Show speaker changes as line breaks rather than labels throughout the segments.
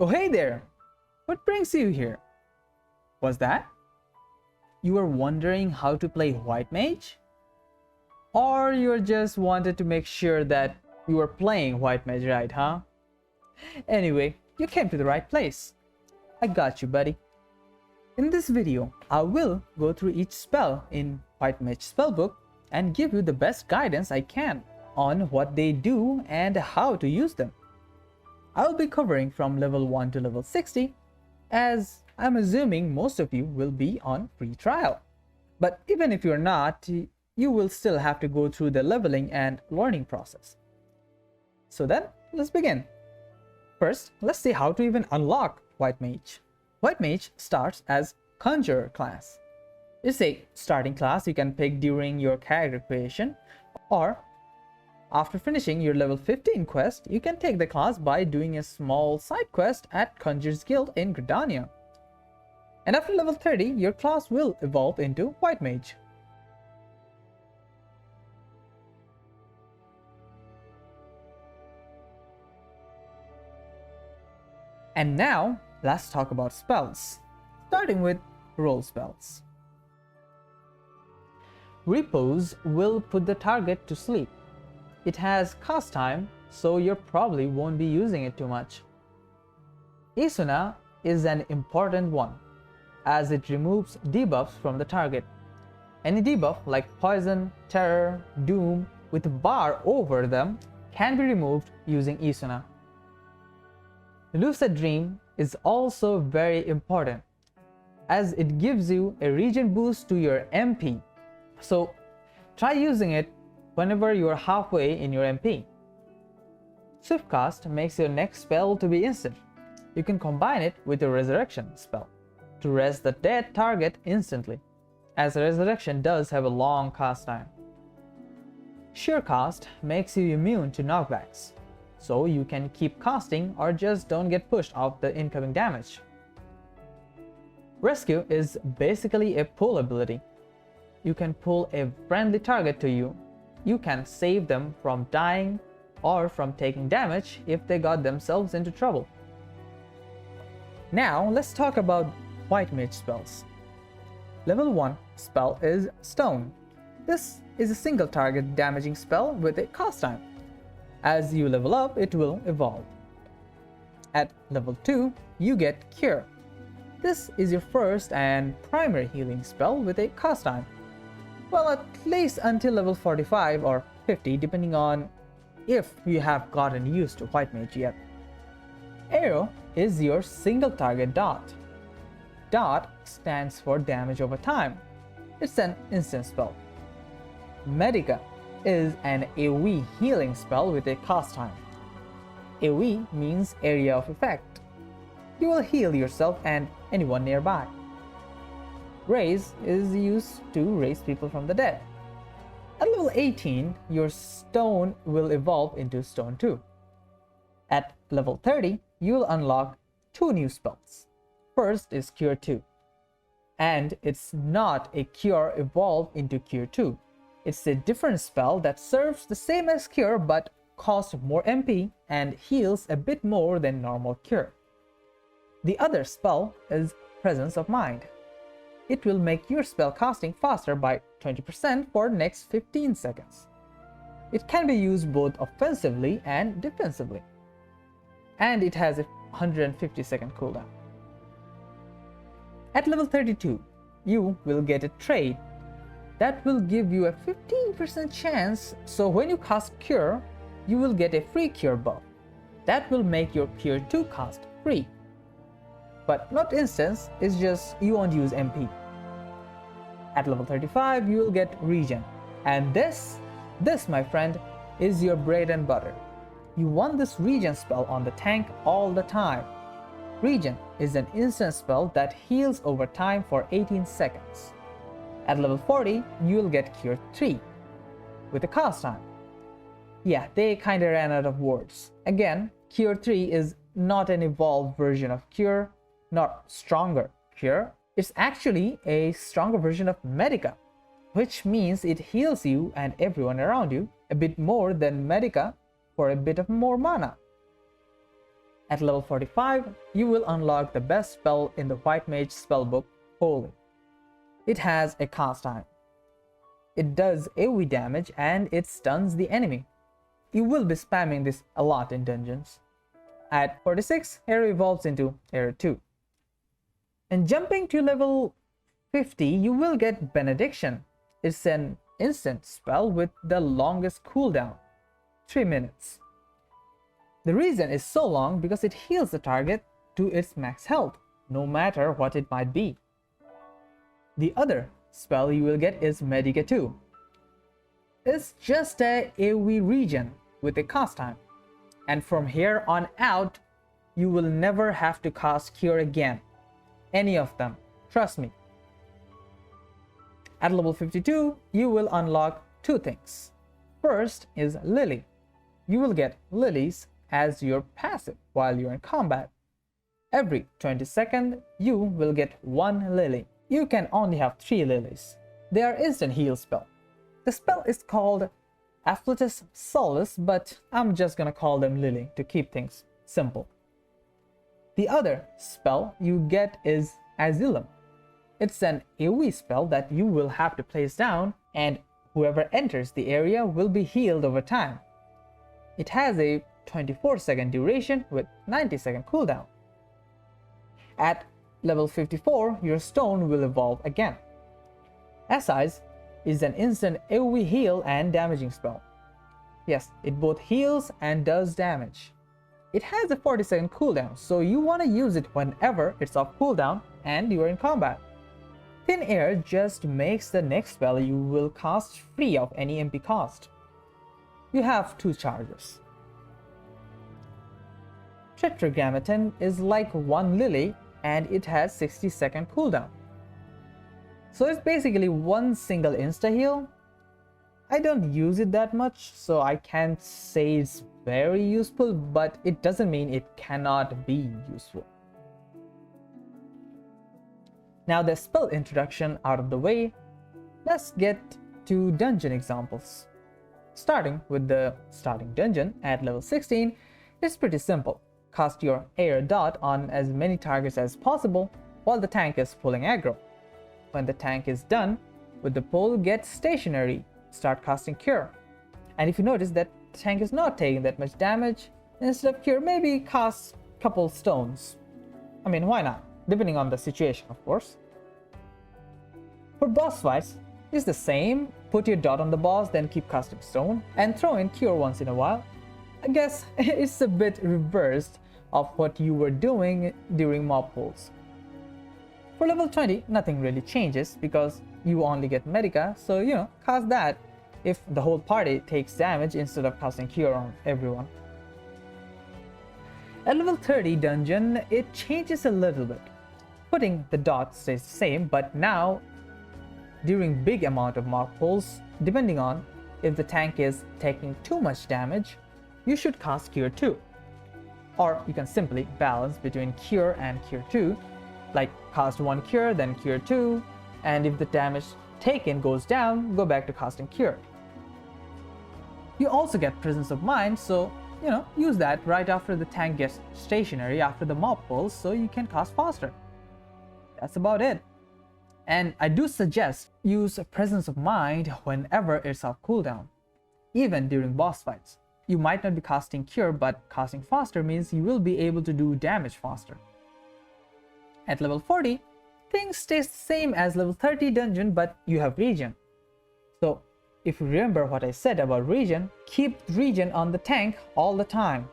Oh hey there! What brings you here? Was that? You were wondering how to play White Mage? Or you just wanted to make sure that you were playing White Mage right, huh? Anyway, you came to the right place. I got you, buddy. In this video, I will go through each spell in White Mage spellbook and give you the best guidance I can on what they do and how to use them. I will be covering from level 1 to level 60, as I'm assuming most of you will be on free trial. But even if you're not, you will still have to go through the leveling and learning process. So then, let's begin. First, let's see how to even unlock White Mage. White Mage starts as Conjurer class. It's a starting class you can pick during your character creation, or after finishing your level 15 quest, you can take the class by doing a small side quest at Conjurer's Guild in Gridania. And after level 30, your class will evolve into White Mage. And now, let's talk about spells, starting with role spells. Repose will put the target to sleep. It has cast time, so you probably won't be using it too much. Isuna is an important one, as it removes debuffs from the target. Any debuff like Poison, Terror, Doom with a bar over them can be removed using Isuna. Lucid Dream is also very important, as it gives you a regen boost to your MP, so try using it whenever you are halfway in your MP. Swiftcast makes your next spell to be instant. You can combine it with a Resurrection spell to res the dead target instantly, as Resurrection does have a long cast time. Surecast makes you immune to knockbacks, so you can keep casting or just don't get pushed off the incoming damage. Rescue is basically a pull ability. You can pull a friendly target to you. You can save them from dying or from taking damage if they got themselves into trouble. Now let's talk about White Mage spells. Level 1 spell is Stone. This is a single target damaging spell with a cast time. As you level up, it will evolve. At level 2, you get Cure. This is your first and primary healing spell with a cast time. Well, at least until level 45 or 50, depending on if you have gotten used to White Mage yet. Arrow is your single target dot. Dot stands for damage over time. It's an instant spell. Medica is an AoE healing spell with a cast time. AoE means area of effect. You will heal yourself and anyone nearby. Raise is used to raise people from the dead. At level 18, your Stone will evolve into Stone 2. At level 30, you will unlock 2 new spells. First is Cure 2. And it's not a Cure evolved into Cure 2. It's a different spell that serves the same as Cure but costs more MP and heals a bit more than normal Cure. The other spell is Presence of Mind. It will make your spell casting faster by 20% for the next 15 seconds. It can be used both offensively and defensively. And it has a 150-second cooldown. At level 32, you will get a trait that will give you a 15% chance, so when you cast Cure, you will get a free Cure buff. That will make your Cure 2 cast free. But not instance, it's just you won't use MP. At level 35, you will get Regen. And this my friend, is your bread and butter. You want this Regen spell on the tank all the time. Regen is an instant spell that heals over time for 18 seconds. At level 40, you'll get Cure 3 with a cast time. Yeah, they kinda ran out of words. Again, Cure 3 is not an evolved version of Cure, not stronger Cure. It's actually a stronger version of Medica, which means it heals you and everyone around you a bit more than Medica for a bit of more mana. At level 45, you will unlock the best spell in the White Mage spellbook, Holy. It has a cast time. It does AoE damage and it stuns the enemy. You will be spamming this a lot in dungeons. At 46, Hero evolves into Hero 2. And jumping to level 50, you will get Benediction. It's an instant spell with the longest cooldown, 3 minutes. The reason is so long because it heals the target to its max health, no matter what it might be. The other spell you will get is Medica 2. It's just a AoE regen with a cast time. And from here on out, you will never have to cast Cure again. Any of them, trust me. At level 52, you will unlock 2 things. First is Lily. You will get lilies as your passive while you're in combat. Every 20 seconds, you will get 1 lily. You can only have 3 lilies. They are instant heal spell. The spell is called Afflatus Solus, but I'm just gonna call them Lily to keep things simple. The other spell you get is Asylum. It's an AoE spell that you will have to place down, and whoever enters the area will be healed over time. It has a 24-second duration with 90-second cooldown. At level 54, your stone will evolve again. Assize is an instant AoE heal and damaging spell. Yes, it both heals and does damage. It has a 40-second cooldown, so you want to use it whenever it's off cooldown and you are in combat. Thin Air just makes the next spell you will cast free of any MP cost. You have 2 charges. Tetragrammaton is like 1 lily and it has 60-second cooldown. So it's basically 1 single insta heal. I don't use it that much, so I can't say it's very useful, but it doesn't mean it cannot be useful. Now the spell introduction out of the way, let's get to dungeon examples. Starting with the starting dungeon at level 16, it's pretty simple. Cast your air dot on as many targets as possible while the tank is pulling aggro. When the tank is done with the pull, get stationary, start casting Cure. And if you notice that the tank is not taking that much damage, instead of Cure, maybe cast a couple stones. I mean, why not? Depending on the situation, of course. For boss fights, it's the same. Put your dot on the boss, then keep casting stone, and throw in Cure once in a while. I guess it's a bit reversed of what you were doing during mob pulls. For level 20, nothing really changes because you only get Medica, so cast that if the whole party takes damage instead of casting Cure on everyone. At level 30 dungeon, it changes a little bit. Putting the dot stays the same, but now during big amount of mob pulls, depending on if the tank is taking too much damage, you should cast Cure 2. Or you can simply balance between Cure and Cure 2, like cast 1 Cure, then Cure 2, and if the damage taken goes down, go back to casting Cure. You also get Presence of Mind, so use that right after the tank gets stationary after the mob pulls so you can cast faster. That's about it. And I do suggest use Presence of Mind whenever it's off cooldown, even during boss fights. You might not be casting Cure, but casting faster means you will be able to do damage faster. At level 40, things stay the same as level 30 dungeon, but you have regen. So if you remember what I said about regen, keep regen on the tank all the time.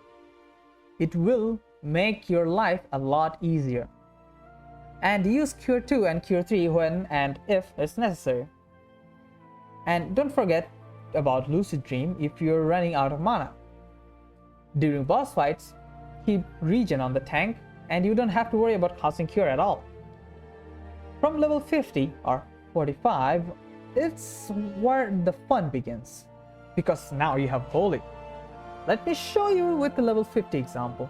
It will make your life a lot easier. And use Cure 2 and Cure 3 when and if it's necessary. And don't forget about Lucid Dream if you're running out of mana. During boss fights, keep regen on the tank and you don't have to worry about casting Cure at all. From level 50 or 45, it's where the fun begins, because now you have Holy. Let me show you with the level 50 example.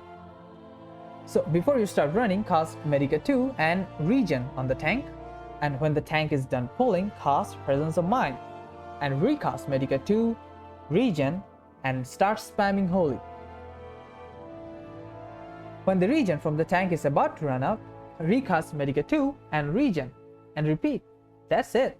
So before you start running, cast Medica 2 and regen on the tank, and when the tank is done pulling, cast Presence of Mind and recast Medica 2, regen, and start spamming Holy. When the regen from the tank is about to run out, recast Medica 2 and regen, and repeat. That's it.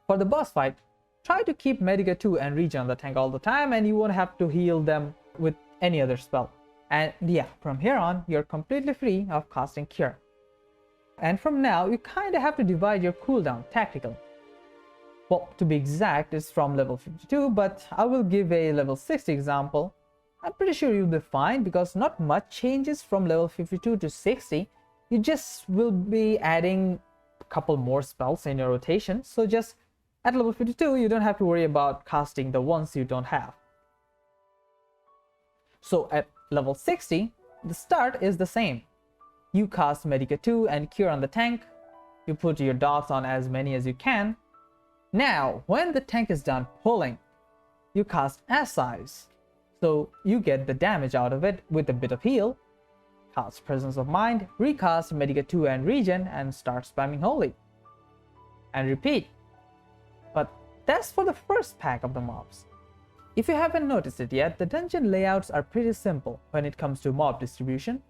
For the boss fight, try to keep Medica 2 and regen on the tank all the time, and you won't have to heal them with any other spell. And yeah, from here on, you're completely free of casting Cure. And from now, you kinda have to divide your cooldown tactically. Well, to be exact, it's from level 52, but I will give a level 60 example. I'm pretty sure you'll be fine because not much changes from level 52 to 60. You just will be adding a couple more spells in your rotation. So just at level 52, you don't have to worry about casting the ones you don't have. So at level 60, the start is the same. You cast Medica 2 and Cure on the tank. You put your dots on as many as you can. Now, when the tank is done pulling, you cast ffxiv. So you get the damage out of it with a bit of heal. Cast Presence of Mind, recast Medica 2 and regen, and start spamming Holy. And repeat. But that's for the first pack of the mobs. If you haven't noticed it yet, the dungeon layouts are pretty simple when it comes to mob distribution.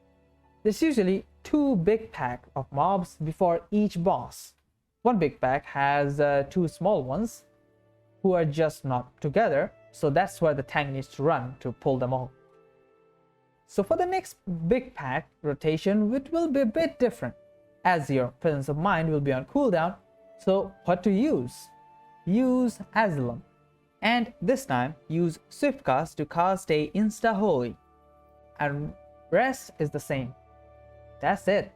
There's usually 2 big packs of mobs before each boss. One big pack has 2 small ones who are just not together, so that's where the tank needs to run to pull them all. So for the next big pack rotation, it will be a bit different, as your Presence of Mind will be on cooldown. So what to use? Use Asylum. And this time, use Swiftcast to cast a Insta-Holy. And rest is the same. That's it.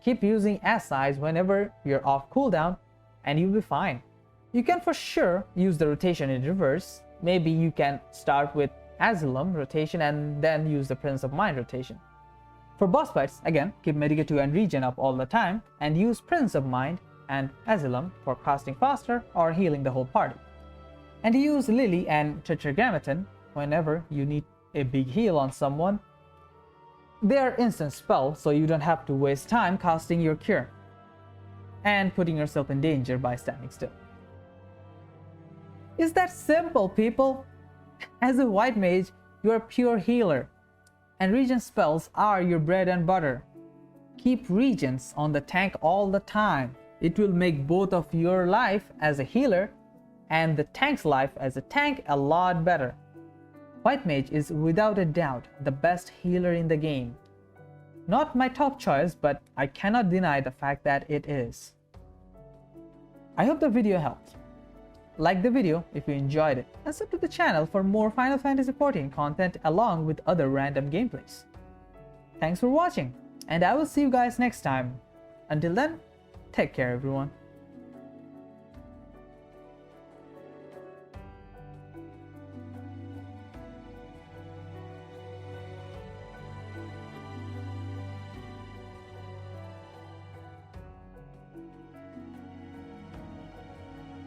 Keep using ffxiv whenever you're off cooldown and you'll be fine. You can for sure use the rotation in reverse. Maybe you can start with Asylum rotation and then use the Presence of Mind rotation. For boss fights, again, keep Medica 2 and regen up all the time and use Presence of Mind and Asylum for casting faster or healing the whole party. And use Lily and Tetragrammaton whenever you need a big heal on someone. They are instant spells, so you don't have to waste time casting your Cure and putting yourself in danger by standing still. It's that simple, people. As a white mage, you're a pure healer, and regen spells are your bread and butter. Keep regens on the tank all the time. It will make both of your life as a healer and the tank's life as a tank a lot better. White Mage is without a doubt the best healer in the game. Not my top choice, but I cannot deny the fact that it is. I hope the video helped. Like the video if you enjoyed it, and sub to the channel for more Final Fantasy XIV content along with other random gameplays. Thanks for watching, and I will see you guys next time. Until then, take care everyone.